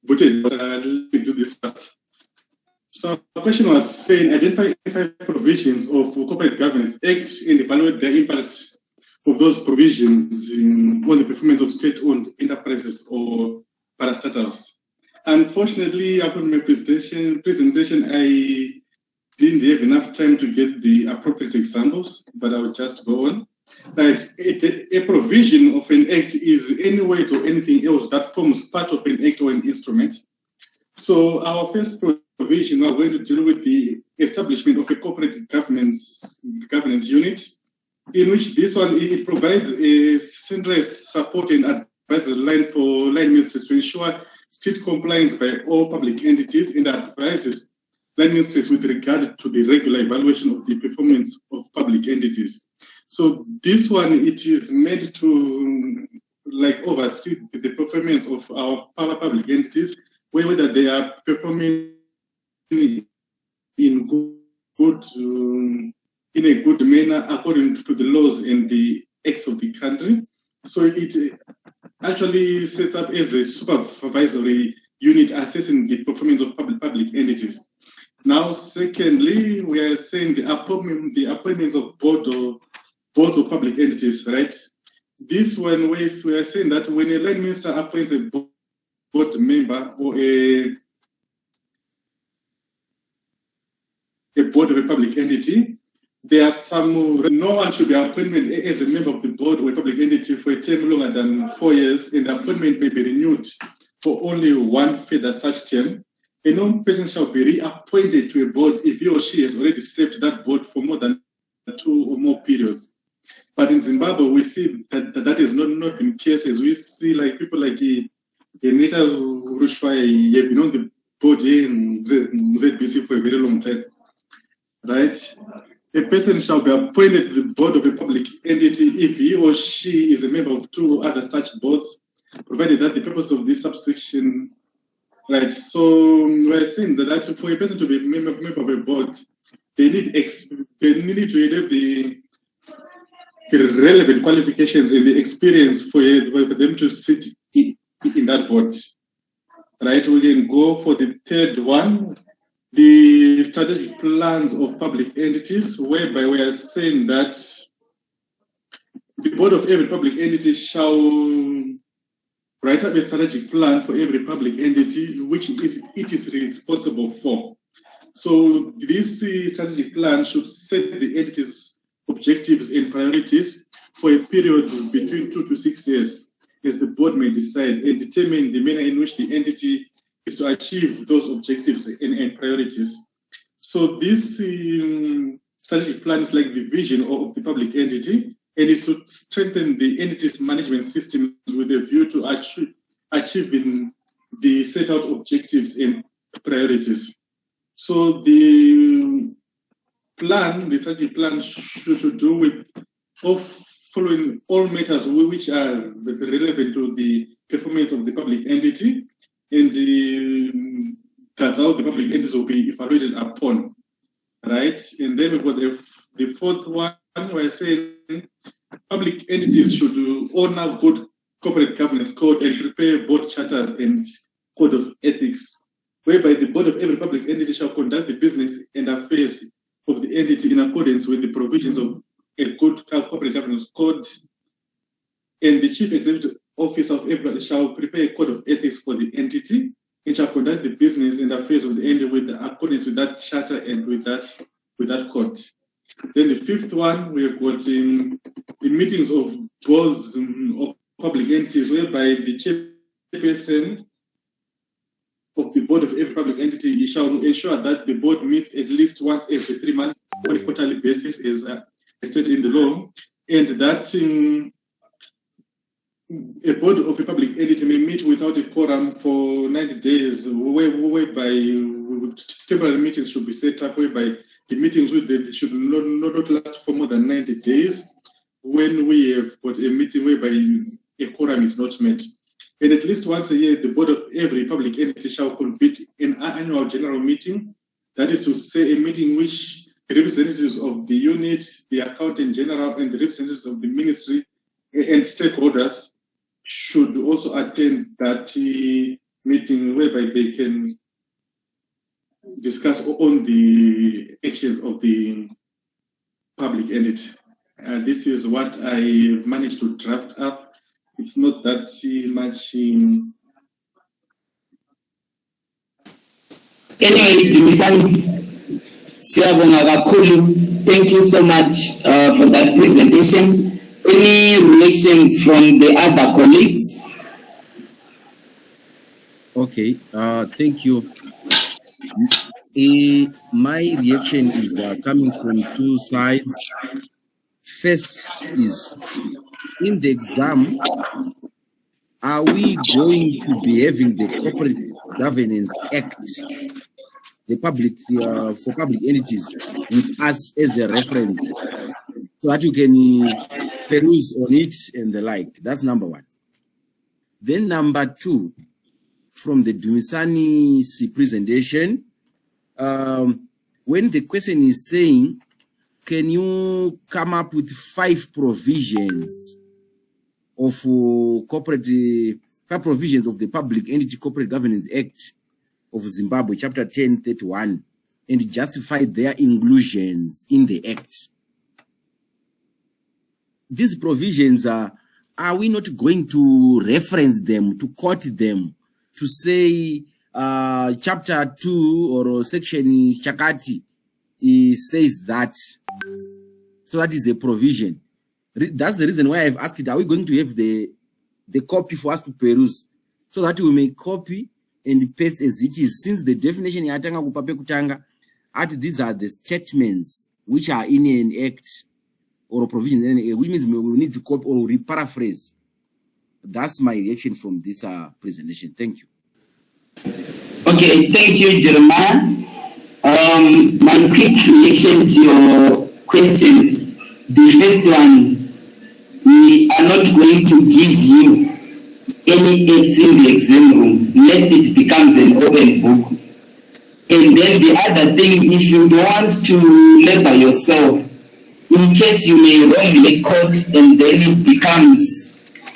but let me do this first. So the question was saying, identify 5 provisions of Corporate Governance Act and evaluate the impact of those provisions on the performance of state-owned enterprises or parastatals. Unfortunately, upon my presentation, I didn't have enough time to get the appropriate examples, but I will just go on. That a provision of an act is any words or anything else that forms part of an act or an instrument. So our first provision, we're going to deal with the establishment of a corporate governance unit, in which this one, it provides a centralized support and advisory line for line ministers to ensure strict compliance by all public entities and advises line ministers with regard to the regular evaluation of the performance of public entities. So this one, it is meant to oversee the performance of our public entities, whether they are performing in a good manner according to the laws and the acts of the country. So it actually sets up as a supervisory unit assessing the performance of public entities. Now, secondly, we are saying the appointments of boards of public entities, right? This one, we are saying that when a line minister appoints a board member or a board of a public entity, there are no one should be appointed as a member of the board or a public entity for a term longer than 4 years, and the appointment may be renewed for only one further such term. A non-person shall be reappointed to a board if he or she has already served that board for more than 2 or more periods. But in Zimbabwe, we see that has not been cases. We see people like Nita Rushwai, have been on the board in ZBC for a very long time, right? A person shall be appointed to the board of a public entity if he or she is a member of 2 other such boards, provided that the purpose of this subsection, right? So we're saying that for a person to be a member of a board, they need to have the relevant qualifications and the experience for them to sit in that board, right? We can go for the third one, the strategic plans of public entities, whereby we are saying that the board of every public entity shall write up a strategic plan for every public entity, which it is responsible for. So this strategic plan should set the entity's objectives and priorities for a period between 2 to 6 years, as the board may decide, and determine the manner in which the entity is to achieve those objectives and priorities. So this strategic plan is like the vision of the public entity, and it's to strengthen the entity's management systems with a view to achieving the set out objectives and priorities. So the strategic plan should do with following all matters which are relevant to the performance of the public entity, and that's how the public entities will be evaluated upon, right? And then we've got the fourth one, we're saying public entities should honor good corporate governance code and prepare board charters and code of ethics, whereby the board of every public entity shall conduct the business and affairs of the entity in accordance with the provisions of a good corporate governance code, and the chief executive officer of everybody shall prepare a code of ethics for the entity and shall conduct the business and affairs of the entity with accordance with that charter and with that code. Then the fifth one, we have got the meetings of boards of public entities, whereby the chairperson of the board of every public entity shall ensure that the board meets at least once every 3 months on a quarterly basis, as stated in the law, and that a board of a public entity may meet without a quorum for 90 days, whereby temporary meetings should be set up, whereby the meetings should not last for more than 90 days when we have got a meeting whereby a quorum is not met. And at least once a year, the board of every public entity shall convene an annual general meeting. That is to say, a meeting which the representatives of the unit, the accountant general, and the representatives of the ministry and stakeholders should also attend that meeting whereby they can discuss on the actions of the public entity. This is what I managed to draft up. It's not that much. Anyway, thank you so much for that presentation. Any reactions from the other colleagues? Okay, thank you. My reaction is coming from two sides. First is, in the exam, are we going to be having the Corporate Governance Act, the public for public entities, with us as a reference, so that you can peruse on it and the like? That's number one. Then number two, from the Dumisani's presentation, when the question is saying, can you come up with 5 provisions of five provisions of the Public Entity Corporate Governance Act of Zimbabwe, Chapter 1031, and justify their inclusions in the Act? These provisions are we not going to reference them, to quote them, to say Chapter 2 or Section Chakati says that? So that is a provision. That's the reason why I've asked it. Are we going to have the copy for us to peruse, so that we may copy and paste as it is? Since the definition yatanga kupape kutanga, these are the statements which are in an act or a provision in an act, which means we need to copy or paraphrase. That's my reaction from this presentation. Thank you. Okay, thank you, Jeremiah. My quick reaction to your questions. The first one, we are not going to give you any acts in the exam room lest it becomes an open book. And then the other thing, if you don't want to labor yourself, in case you may wrongly quote and then it becomes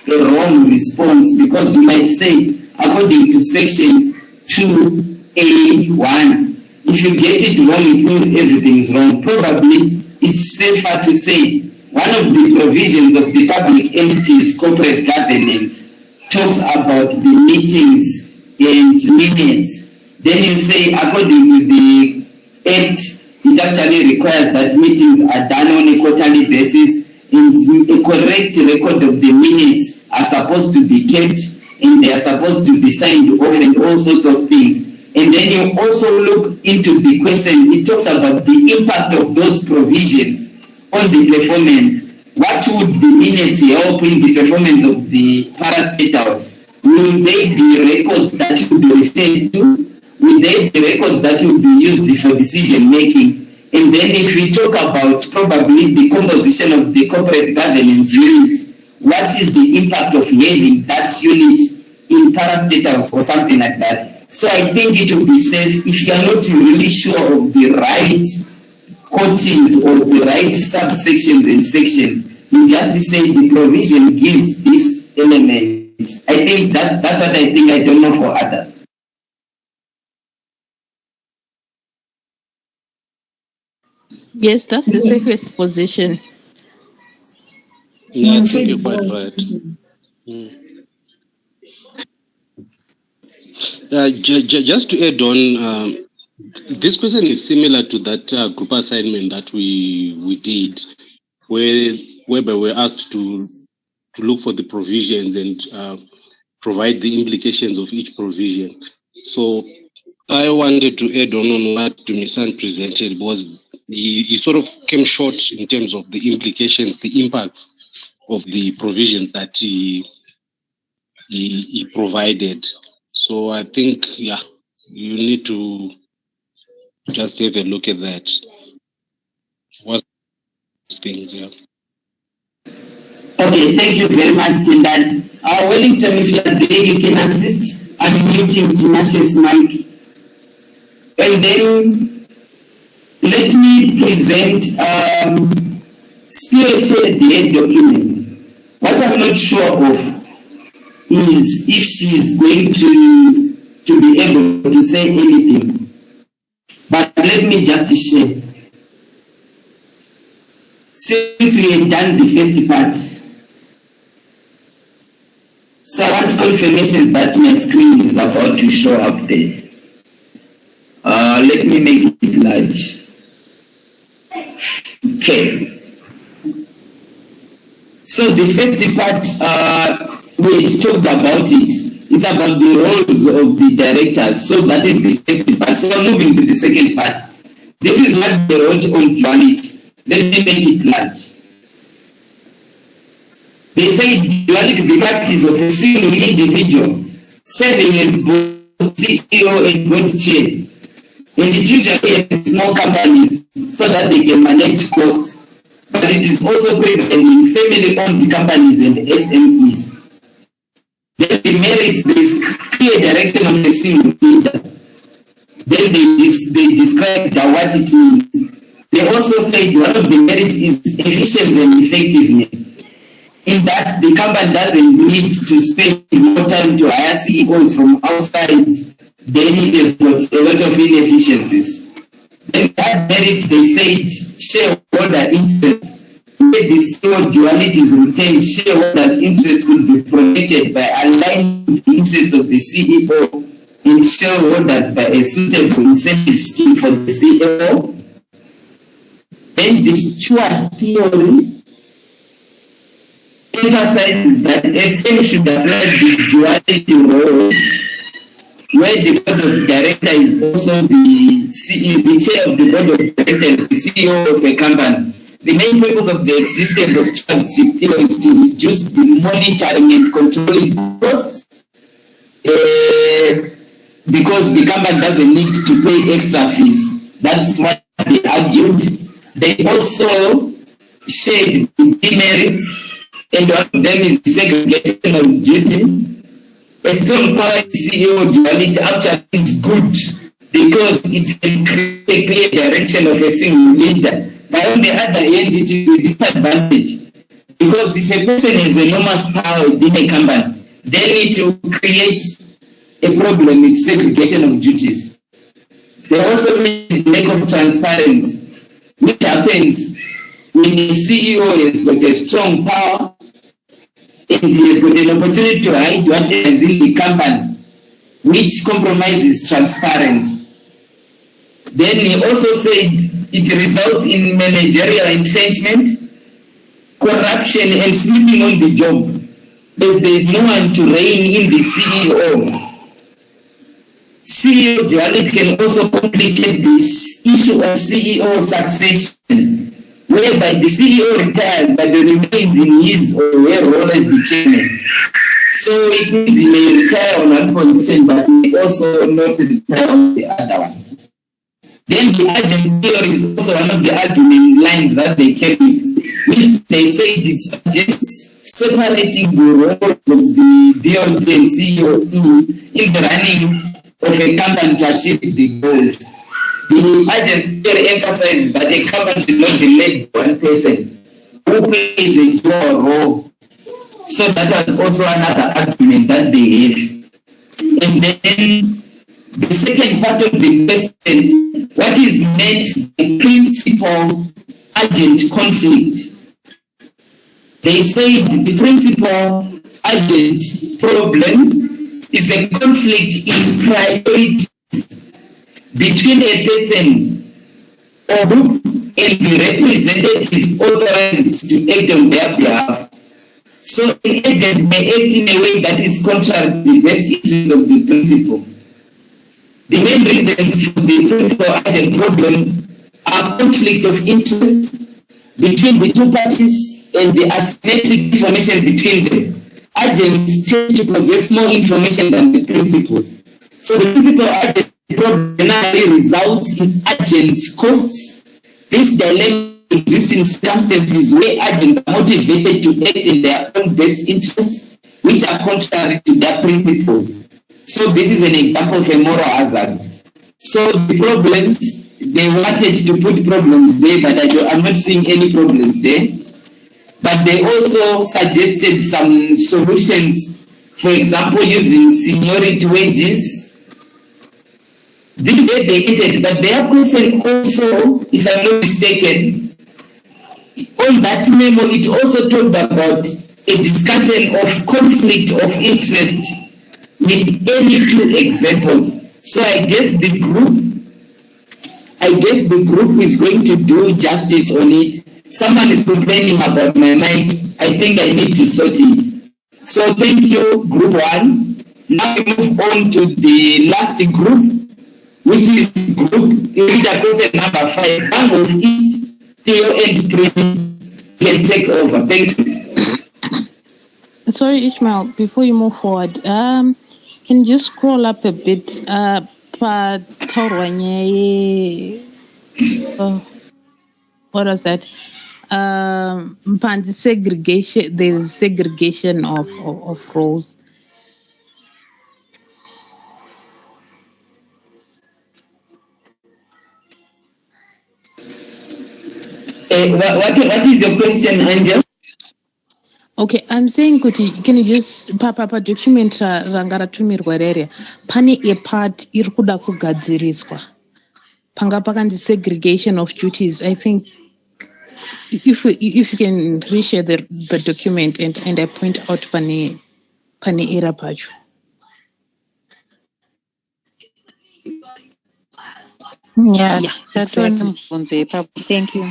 a wrong response, because you might say, according to Section 2A1, if you get it wrong, it means everything is wrong. Probably it's safer to say one of the provisions of the Public Entities Corporate Governance talks about the meetings and minutes. Then you say, according to the Act, it actually requires that meetings are done on a quarterly basis, and a correct record of the minutes are supposed to be kept, and they are supposed to be signed off and all sorts of things. And then you also look into the question, it talks about the impact of those provisions on the performance. What would the minutes help in the performance of the parastatals? Will they be records that will be referred to? Will they be records that will be used for decision making? And then if we talk about probably the composition of the corporate governance unit, what is the impact of having that unit in parastatals or something like that? So I think it will be safe if you are not really sure of the right quotings or the right subsections and sections. You just say the provision gives this element. I think that's what I think. I don't know for others. Yes, that's the safest position. Yeah, I think you're quite right. Just to add on, this question is similar to that group assignment that we did, whereby we're asked to look for the provisions and provide the implications of each provision. So I wanted to add on what Dumisan presented, because he sort of came short in terms of the implications, the impacts of the provisions that he provided. So I think, yeah, you need to just have a look at that. What things, yeah. Okay, thank you very much, Tindan. Wellington, if you are there, you can assist unmuting Tinashe's mic. And then let me present Spirit shared the document. What I'm not sure of is if she is going to able to say anything. But let me just share. Since we have done the first part, so I want confirmations that my screen is about to show up there. Let me make it large. Okay. So the first part, we talked about it. It's about the roles of the directors. So that is the first part. So moving to the second part. This is what they wrote on duality. Let me make it large. They say duality is the practice of a single individual serving as both CEO and board chair. And it usually in small companies so that they can manage costs. But it is also prevalent in family-owned companies and SMEs. Then the merits, there is clear direction of a single leader. Then they describe what it means. They also say one of the merits is efficiency and effectiveness. In that the company doesn't need to spend more time to hire CEOs from outside, then it has got a lot of inefficiencies. Then that merit, they said, shareholder interest. Where the CEO duality is retained, shareholders' interest will be protected by aligning the interests of the CEO and shareholders by a suitable incentive scheme for the CEO. Then the Stewart theory emphasizes that a firm should apply the duality role, where the board of directors is also the CEO, the chair of the board of directors, the CEO of a company. The main purpose of the existence of stewardship theory is to reduce the monitoring and controlling costs, because the company doesn't need to pay extra fees. That's what they argued. They also shared the demerits, and one of them is the segregation of duty. A strong power CEO duality actually is good because it can create a clear direction of a single leader. But on the other hand, it is a disadvantage because if a person has enormous power within a company, then it will create a problem with segregation of duties. They also mean lack of transparency, which happens when a CEO has got a strong power and he has got an opportunity to hide what is in the company, which compromises transparency. Then he also said it results in managerial entrenchment, corruption, and sleeping on the job, as there is no one to rein in the CEO. CEO duality can also complicate this issue of CEO succession, whereby the CEO retires but remains in his or her role as the chairman. So it means he may retire on one position but may also not retire on the other one. Then the agent theory is also one of the argument lines that they carry, which they say it suggests separating the roles of the BOD and CEO in the running of a company to achieve the goals. The agent theory emphasizes that a company should not be led by one person who plays a dual role. So that was also another argument that they have. And then the second part of the question, what is meant by principal agent conflict? They say the principal agent problem is a conflict in priorities between a person or group and the representative authorized to act on their behalf. So an agent may act in a way that is contrary to the best interests of the principal. The main reasons for the principal agent problem are conflict of interest between the two parties and the asymmetric information between them. Agents tend to possess more information than the principals. So the principal agent problem generally results in agents' costs. This dilemma exists in circumstances where agents are motivated to act in their own best interests, which are contrary to their principles. So this is an example of a moral hazard. So the problems, they wanted to put problems there, but I'm not seeing any problems there. But they also suggested some solutions, for example, using seniority wages This year they entered, but their question also, if I'm not mistaken, on that memo, it also talked about a discussion of conflict of interest with any two examples. So I guess the group is going to do justice on it. Someone is complaining about my mic. I think I need to sort it. So thank you, group 1. Now we move on to the last group, which is group reader question number 5. Bank of East, Theo and Prim can take over. Thank you. Sorry, Ishmael, before you move forward, can you just scroll up a bit? What was that? Segregation. There's segregation of roles. What is your question, Angel? Okay, I'm saying, Kuti, can you just papa document rangara tumirwa rere? Pani a part irkuda kugadziriswa. Pangapaka the segregation of duties. I think if you can reshare the document and I point out pani era page. Yeah, that's exactly. Thank you.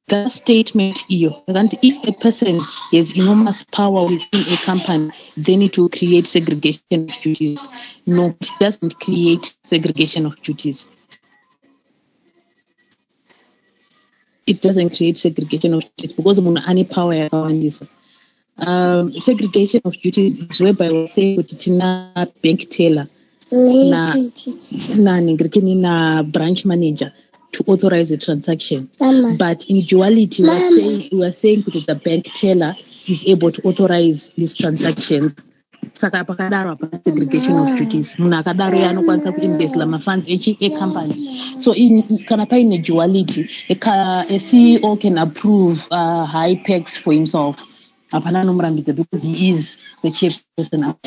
The statement here, that if a person has enormous power within a company, then it will create segregation of duties. No, it doesn't create segregation of duties. It doesn't create segregation of duties because of any power around this. Segregation of duties is whereby we say na bank teller, na branch manager to authorize a transaction. But in duality, we are saying that the bank teller is able to authorize these transactions. Saka pakadaro segregation of duties. Munakadaro yano kwanza kuinvest la funds a company. So in kanapa in a duality, a CEO can approve high packs for himself. Apana numrambita because he is the chairperson of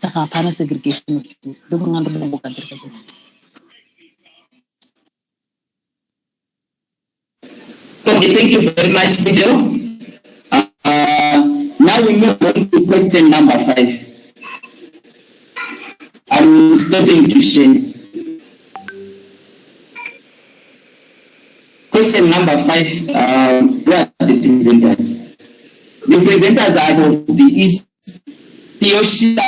Saka apana segregation of duties. Okay, thank you very much, Pedro. Now we move on to question number 5. I'm stopping to share. Question number 5. Who are the presenters? The presenters are of the East, Theoshita,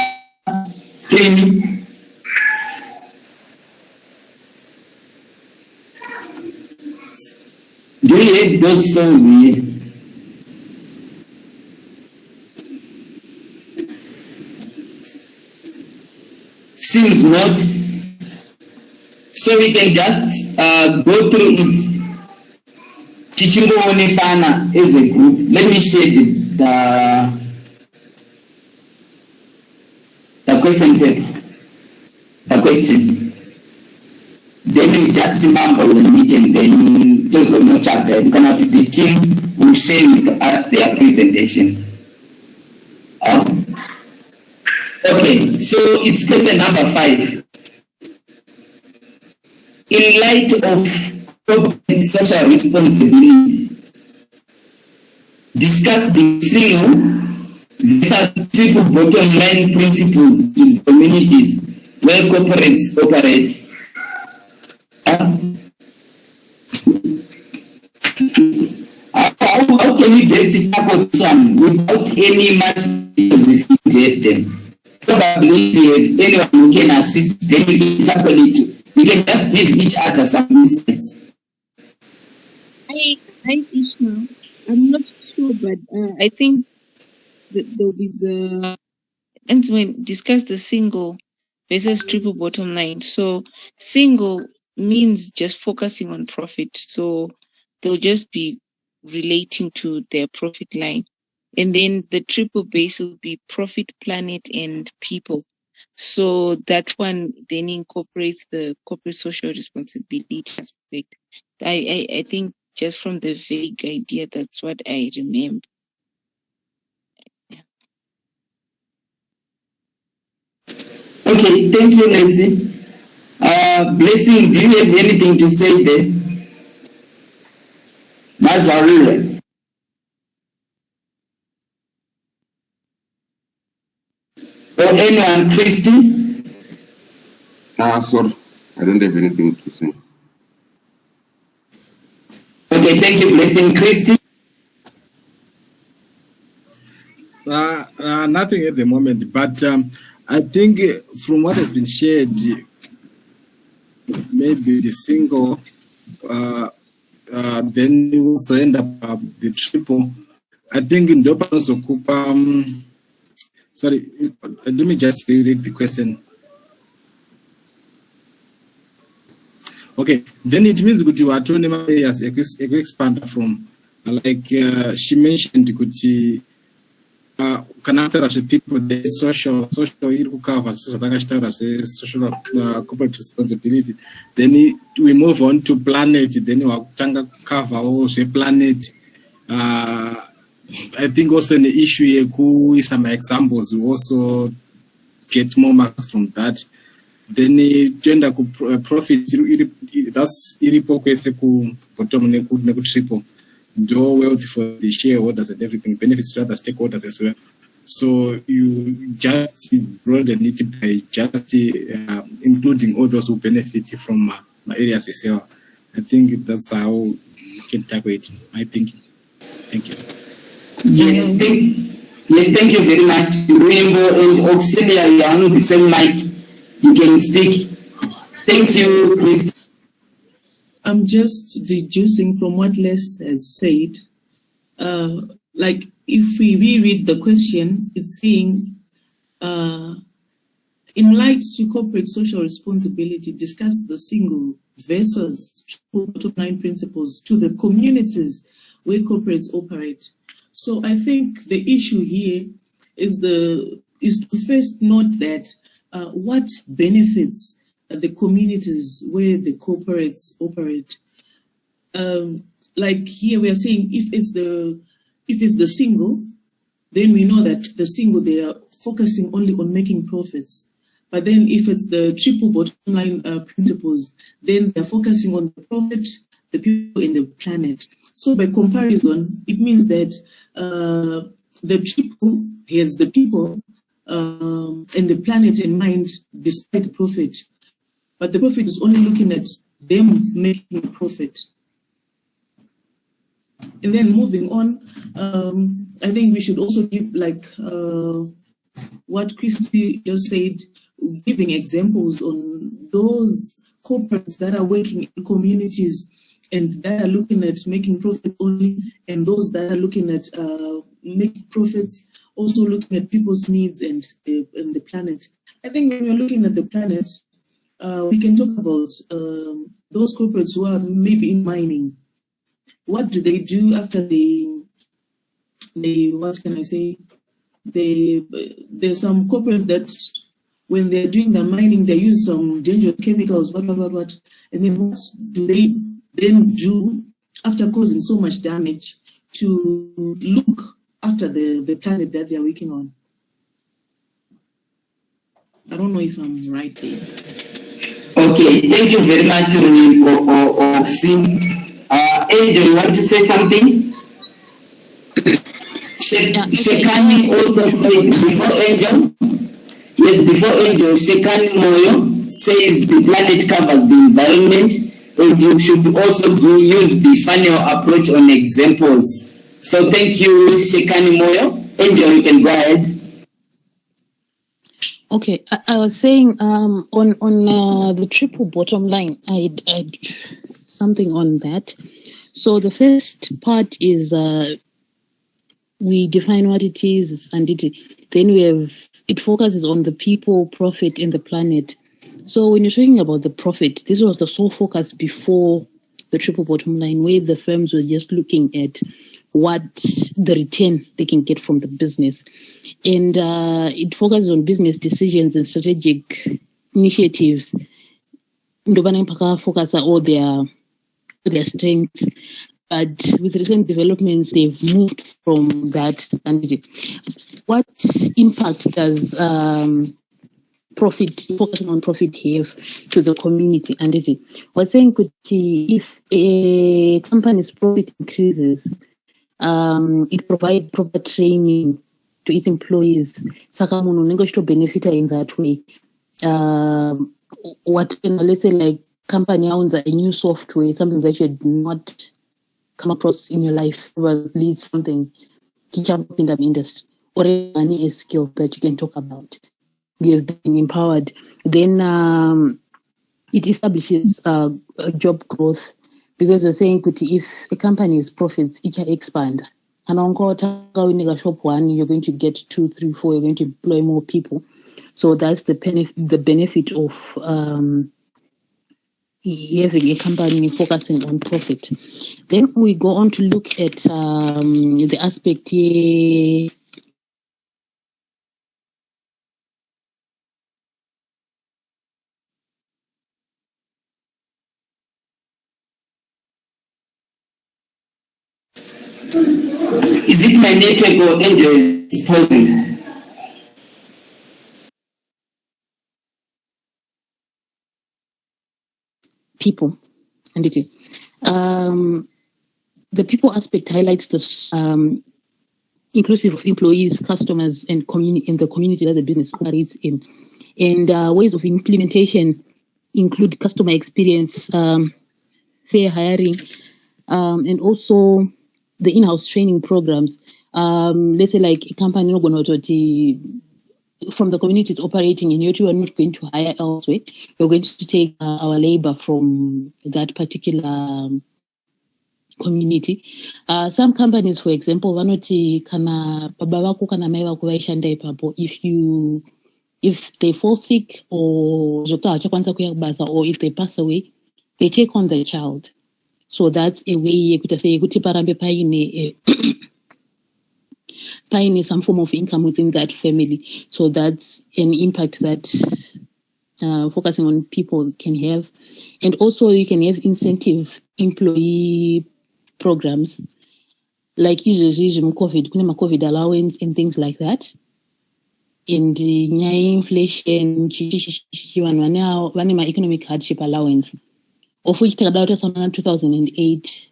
Premi. Do you have those songs here? Seems not. So we can just go through it. Teaching Onesana as a group. Let me share the question paper. The question. Then we just remember the meeting, then those who know chapter, you cannot the team will share with us their presentation. Okay, so it's question number 5. In light of corporate social responsibility, discuss the single versus triple bottom line principles in communities where corporates operate. How can we best tackle this one without any much with them? Probably if you have anyone who can assist, then we can tackle it. We can just give each other some insights. Hi, Ishmael. I'm not sure, but I think there'll be and when discuss the single versus triple bottom line. So single means just focusing on profit. So they'll just be relating to their profit line. And then the triple base will be profit, planet, and people. So that one then incorporates the corporate social responsibility aspect. I think just from the vague idea, that's what I remember. Yeah. Okay, thank you, Nancy. Blessing, do you have anything to say there? Mazarura. Or anyone, Christy? Sorry, I don't have anything to say. Okay, thank you, Blessing. Christy? Nothing at the moment, but I think from what has been shared, maybe the single, then you also end up the triple. I think in Dopanos Okupa, sorry, let me just read the question. Okay, then it means that you are turning areas expand from, like she mentioned, connected as people, the social cover, social corporate responsibility. Then we move on to planet. Then we cover also planet. I think also an issue here, some examples, we also get more marks from that. Then gender profit, that's bottom triple. Do wealth for the shareholders and everything, benefits to other stakeholders as well. So you just broaden it by just including all those who benefit from areas as well. I think that's how you can tackle it. I think. Thank you. Yes, thank you very much. Rainbow and Auxilia, you are on the same mic. You can speak. Thank you, Chris. I'm just deducing from what Les has said. Like if we reread the question, it's saying, in light to corporate social responsibility, discuss the single versus bottom line principles to the communities where corporates operate. So I think the issue here is to first note that what benefits the communities where the corporates operate. Like here we are saying if it's the single, then we know that the single, they are focusing only on making profits. But then if it's the triple bottom line principles, then they're focusing on the profit, the people, and the planet. So by comparison, it means that the triple has the people and the planet in mind despite the profit. But the profit is only looking at them making a profit. And then moving on, I think we should also give like what Christy just said, giving examples on those corporates that are working in communities and that are looking at making profit only, and those that are looking at making profits, also looking at people's needs and the planet. I think when we're looking at the planet, we can talk about those corporates who are maybe in mining. What do they do after they what can I say? There's some corporates that when they're doing the mining, they use some dangerous chemicals, what. And then what do they then do after causing so much damage to look after the planet that they're working on? I don't know if I'm right there. Okay, thank you very much, Oxim. Angel, you want to say something? Shekani also said before Angel. Yes, before Angel, Shekani Moyo says the planet covers the environment, and you should also use the funnel approach on examples. So thank you, Shekani Moyo. Angel, you can go ahead. Okay, I was saying on the triple bottom line, I something on that. So the first part is we define what it is, and then it focuses on the people, profit, and the planet. So when you're talking about the profit, this was the sole focus before the triple bottom line, where the firms were just looking at what the return they can get from the business. And it focuses on business decisions and strategic initiatives. Focus on all their strengths. But with recent developments, they've moved from that. And what impact does profit, focusing on profit have to the community. And it was saying if a company's profit increases, it provides proper training to its employees. Saka munhu unenge uchitobenefita in that way. What, let's say, like company owns a new software, something that you had not come across in your life, probably something to jump in the industry, or any skill that you can talk about. You have been empowered. Then it establishes job growth, because you're saying if a company's profits each expand, and on shop one, you're going to get 2, 3, 4, you're going to employ more people. So that's the benefit of having a company focusing on profit. Then we go on to look at the aspect here. Is it my network or Angel is pausing? People, and it is. The people aspect highlights this inclusive of employees, customers, and in the community that the business operates in. And ways of implementation include customer experience, fair hiring, and also the in-house training programs. Let's say like a company from the community it's operating in, you are not going to hire elsewhere. We're going to take our labor from that particular community. Some companies, for example, vanoti kana baba vako kana mai vako vaishanda ipapo, if they fall sick or if they pass away, they take on the child. So that's a way kuti parambe paine some form of income within that family. So that's an impact that focusing on people can have. And also you can have incentive employee programs like COVID allowance and things like that. And inflation, economic hardship allowance, of which 2008,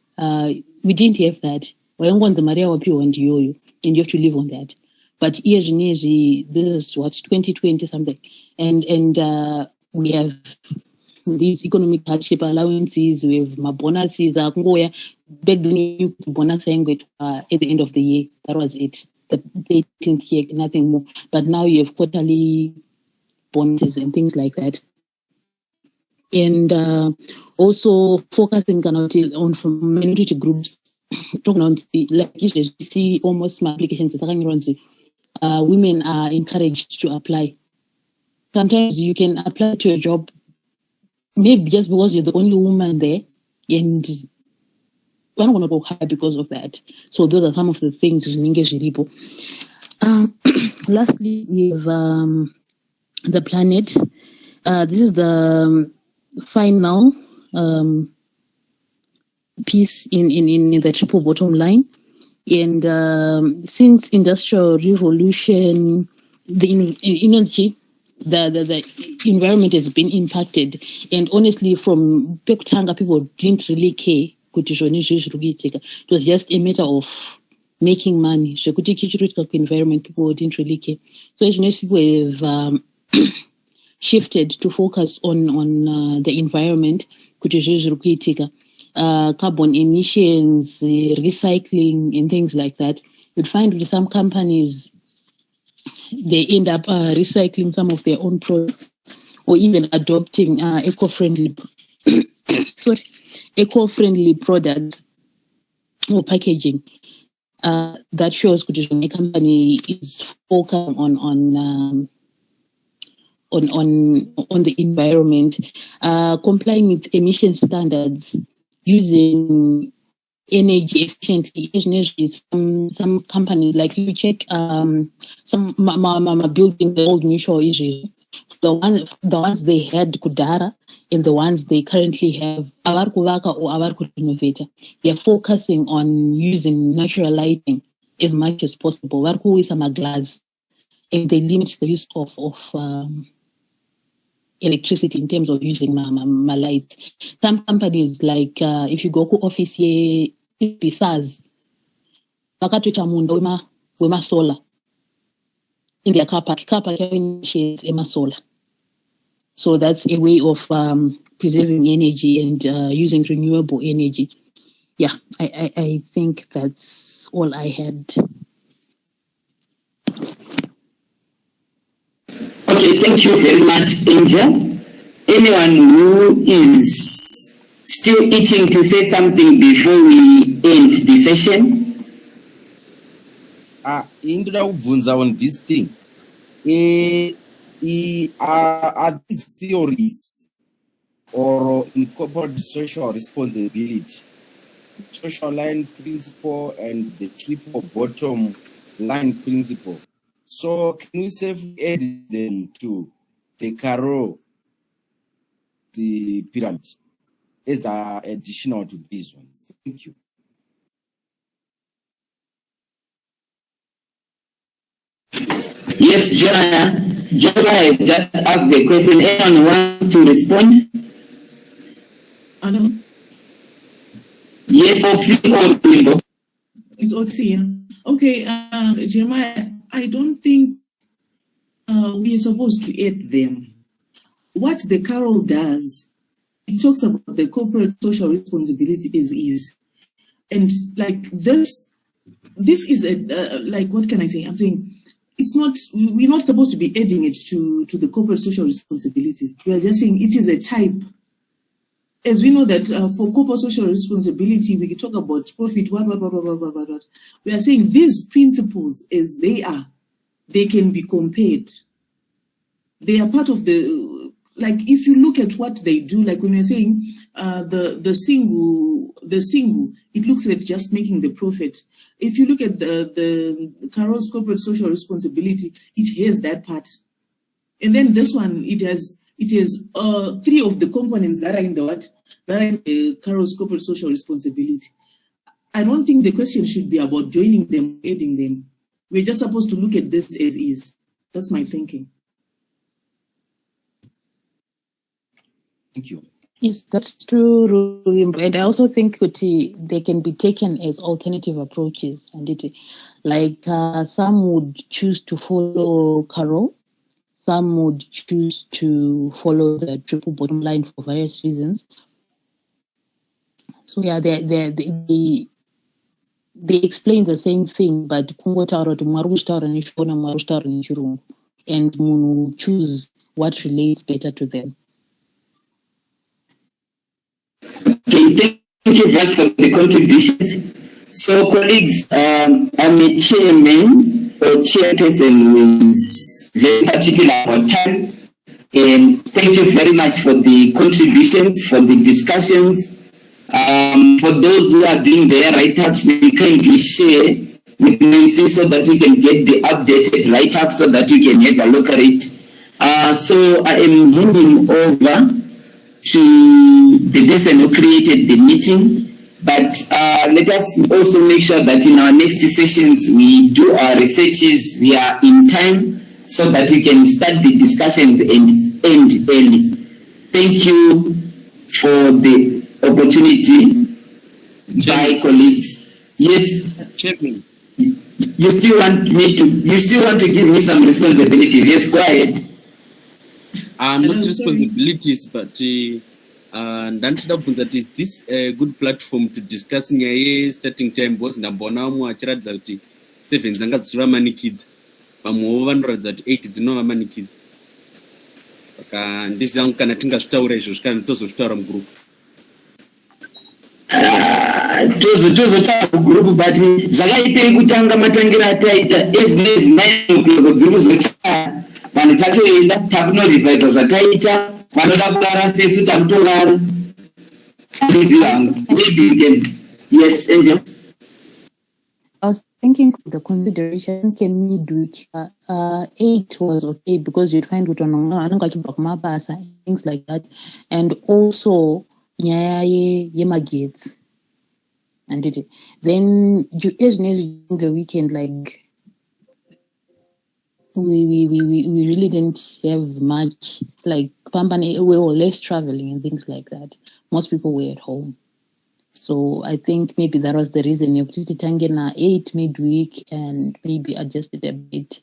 we didn't have that. And you have to live on that. But this is what 2020 something, and we have these economic hardship allowances. We have my bonuses. Back then, you bonus at the end of the year. That was it. The 18th year, nothing more. But now you have quarterly bonuses and things like that. And also focusing on minority groups. Talking on like you see almost my applications, women are encouraged to apply. Sometimes you can apply to a job maybe just because you're the only woman there, and we're not going to go high because of that. So those are some of the things in English. Lastly, we have the planet. This is the final piece in the triple bottom line. And since industrial revolution, the energy, the environment has been impacted. And honestly, from Pekutanga, people didn't really care. It was just a matter of making money. So environment, people didn't really care. So as people have shifted to focus on the environment, carbon emissions, recycling, and things like that. You'd find with some companies, they end up recycling some of their own products, or even adopting eco-friendly products or packaging. That shows when a company is focused on the environment, complying with emission standards, using energy efficiency. Some companies, like you check some building the old mutual issue. The ones they had Kudara and the ones they currently have Avarkuvaka or Avarku. They're focusing on using natural lighting as much as possible. Varku is a glass, and they limit the use of electricity in terms of using my light. Some companies, like if you go to office here, besides, wema solar in their car park shares solar. So that's a way of preserving energy and using renewable energy. Yeah, I think that's all I had. Okay, thank you very much, Angel. Anyone who is still itching to say something before we end the session? Indoda kubvunza on this thing. Are these theories or incorporate social responsibility, social line principle and the triple bottom line principle? So can we safely add them to the Carol, the pyramid, as additional to these ones? Thank you. Yes, Jonah has just asked the question. Anyone wants to respond? Adam? Yes, Oxy or Bimbo? It's Oxy, yeah. Okay, Jeremiah, I don't think we are supposed to add them. What the Carol does, it talks about the corporate social responsibility as is. And like this is a, like, what can I say? I'm saying, it's not, we're not supposed to be adding it to the corporate social responsibility. We are just saying it is a type. As we know that for corporate social responsibility, we can talk about profit, what. We are saying these principles as they are, they can be compared. They are part of the, like, if you look at what they do, like when we're saying the single, it looks at just making the profit. If you look at the Carol's corporate social responsibility, it has that part. And then this one, it has three of the components that are in the what? That are in the Carol's corporate social responsibility. I don't think the question should be about joining them, adding them. We're just supposed to look at this as is. That's my thinking. Thank you. Yes, that's true. And I also think they can be taken as alternative approaches. And like some would choose to follow Carol, some would choose to follow the triple bottom line for various reasons. So yeah, they explain the same thing, but and choose what relates better to them. Okay, thank you very much for the contributions. So, colleagues, I'm a chairman or chairperson who is very particular about time. And thank you very much for the contributions, for the discussions. For those who are doing their write-ups, we kindly share with Nancy so that we can get the updated write-up so that we can have a look at it. So I am handing over to the person who created the meeting, but let us also make sure that in our next sessions we do our researches, we are in time so that we can start the discussions and end early. Thank you for the opportunity. Bye, colleagues. Yes, Chairman. you still want to give me some responsibilities? Yes, go ahead. Not responsibilities, but is this a good platform to discuss starting time boss ndambona vamwe vachiratidza kuti 7 dzanga dzichiva manikidza vamwewo vanoratidza kuti 8 dzinova manikidza saka ndizangu kana tingazvitaura izvozvo kana tozozvitaura mugroup tozotaura mugroup but zvakaipei kutanga matangira ataita ezvinezvi 9 o'clock dziri kuzotaa vanhu tatoenda takunorevisa zvataita vanoda kurara sesu takutorara ndizi vangu maybe yes Angel. I was thinking of the consideration can we do it 8 was okay because you'd find things like that, and also yemagets and then you the weekend like we really didn't have much, like we were less traveling and things like that. Most people were at home. So I think maybe that was the reason you Tangena 8 midweek and maybe adjusted a bit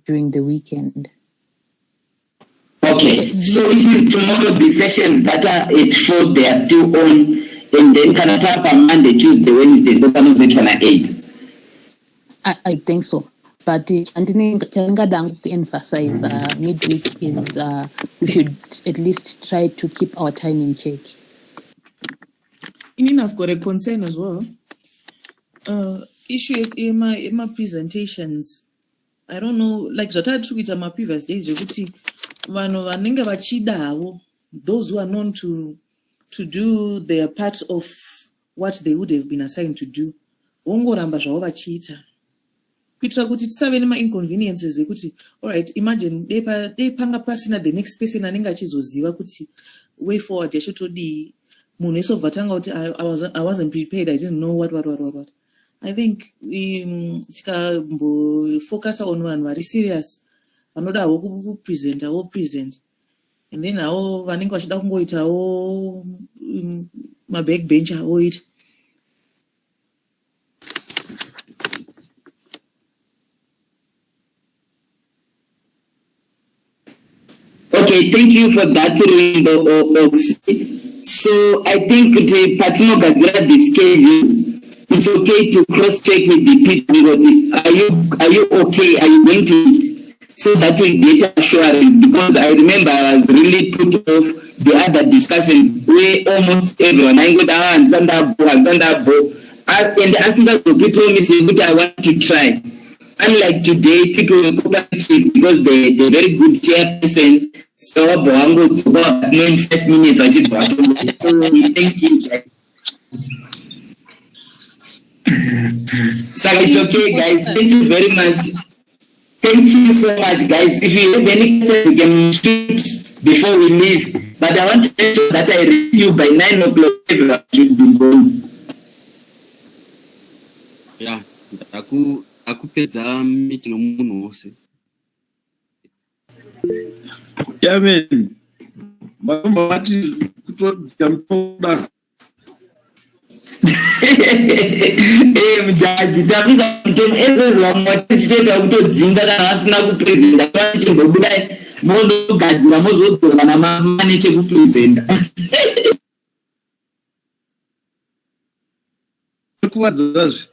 during the weekend. Okay, so it means tomorrow the sessions that are at 4, they are still on, and then can I tap on Monday, Tuesday, Wednesday, but I'm not 8. I think so. But to emphasize midweek is we should at least try to keep our time in check. I've got a concern as well. Issue in my presentations. I don't know, like what I took it on my previous days. Those who are known to do their part of what they would have been assigned to do. Kuitira kuti tisave nema-inconveniences ekuti alright, imagine deipanga pasina the next person anenge achizoziva kuti way forward yachotodii munhu esobva tanga kuti I wasn't prepared, I didn't know what. I think tikambofocus on vanhu vari serious vanoda havo kupresent and then havo vanenge vachida kungoitawo mabackbencher oita. Okay, thank you for that. So I think the Patinogadra the schedule, it's okay to cross-check with the people. Are you okay? Are you going to it? So that we get assurance, because I remember I was really put off the other discussions where almost everyone I go down and asking us to people me say, but I want to try. Unlike today, people will cooperative because they're very good chairperson. So Boango to go up in 5 minutes. Thank you, guys. So it's okay, guys. Thank you very much. Thank you so much, guys. If you have any questions, you can shoot before we leave. But I want to make sure that I reach you by 9 o'clock. Everyone should be going. Yeah, akupedza meeting omunhu wose. Yeah, man. Mati kutoda. Mjaji tabisa mtemo ezo wamwatisheta kutodzinga kana asina kupresenta pachimbobuda mondogadzira mozodhora namamane chekupresenta. Kuwadzazve.